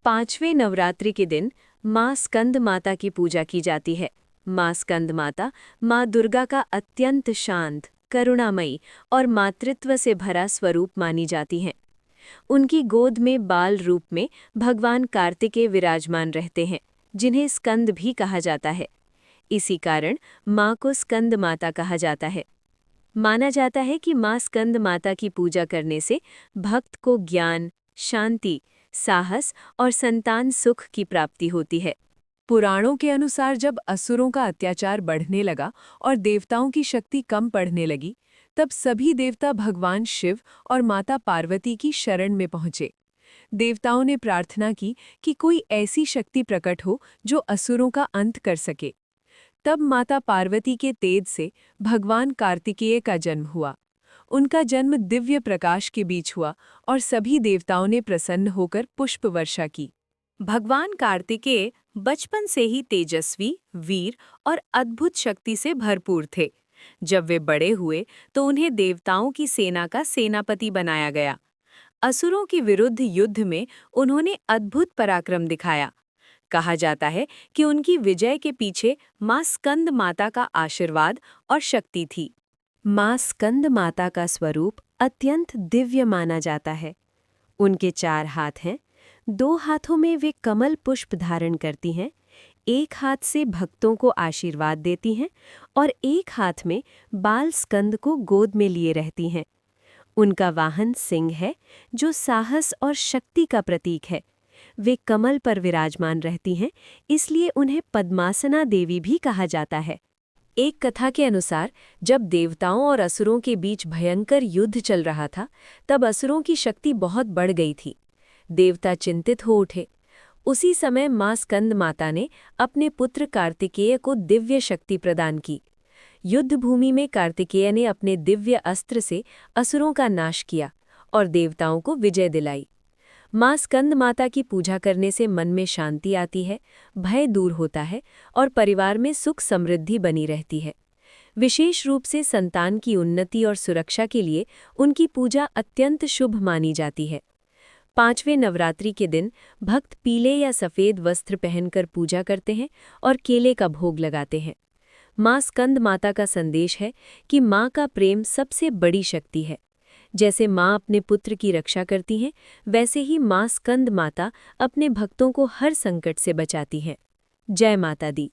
पांचवें नवरात्रि के दिन माँ स्कंद माता की पूजा की जाती है। माँ स्कंद माता माँ दुर्गा का अत्यंत शांत, करुणामयी और मातृत्व से भरा स्वरूप मानी जाती हैं। उनकी गोद में बाल रूप में भगवान कार्तिकेय विराजमान रहते हैं, जिन्हें स्कंद भी कहा जाता है। इसी कारण माँ को स्कंद माता कहा जाता है। माना जाता है कि माँ स्कंद माता की पूजा करने से भक्त को ज्ञान, शांति, साहस और संतान सुख की प्राप्ति होती है। पुराणों के अनुसार जब असुरों का अत्याचार बढ़ने लगा और देवताओं की शक्ति कम पड़ने लगी, तब सभी देवता भगवान शिव और माता पार्वती की शरण में पहुंचे। देवताओं ने प्रार्थना की कि कोई ऐसी शक्ति प्रकट हो जो असुरों का अंत कर सके। तब माता पार्वती के तेज से भगवान कार्तिकेय का जन्म हुआ। उनका जन्म दिव्य प्रकाश के बीच हुआ और सभी देवताओं ने प्रसन्न होकर पुष्प वर्षा की। भगवान कार्तिकेय बचपन से ही तेजस्वी, वीर और अद्भुत शक्ति से भरपूर थे। जब वे बड़े हुए तो उन्हें देवताओं की सेना का सेनापति बनाया गया। असुरों के विरुद्ध युद्ध में उन्होंने अद्भुत पराक्रम दिखाया। कहा जाता है कि उनकी विजय के पीछे माँ स्कंद माता का आशीर्वाद और शक्ति थी। माँ स्कंद माता का स्वरूप अत्यंत दिव्य माना जाता है। उनके 4 हाथ हैं, 2 हाथों में वे कमल पुष्प धारण करती हैं, एक हाथ से भक्तों को आशीर्वाद देती हैं और एक हाथ में बाल स्कंद को गोद में लिए रहती हैं। उनका वाहन सिंह है, जो साहस और शक्ति का प्रतीक है। वे कमल पर विराजमान रहती हैं, इसलिए उन्हें पद्मासना देवी भी कहा जाता है। एक कथा के अनुसार जब देवताओं और असुरों के बीच भयंकर युद्ध चल रहा था, तब असुरों की शक्ति बहुत बढ़ गई थी। देवता चिंतित हो उठे। उसी समय माँ स्कंद माता ने अपने पुत्र कार्तिकेय को दिव्य शक्ति प्रदान की। युद्ध भूमि में कार्तिकेय ने अपने दिव्य अस्त्र से असुरों का नाश किया और देवताओं को विजय दिलाई। माँ स्कंद माता की पूजा करने से मन में शांति आती है, भय दूर होता है और परिवार में सुख समृद्धि बनी रहती है। विशेष रूप से संतान की उन्नति और सुरक्षा के लिए उनकी पूजा अत्यंत शुभ मानी जाती है। 5वें नवरात्रि के दिन भक्त पीले या सफ़ेद वस्त्र पहनकर पूजा करते हैं और केले का भोग लगाते हैं। माँ स्कंद माता का संदेश है कि माँ का प्रेम सबसे बड़ी शक्ति है। जैसे माँ अपने पुत्र की रक्षा करती हैं, वैसे ही माँ स्कंद माता अपने भक्तों को हर संकट से बचाती हैं। जय माता दी।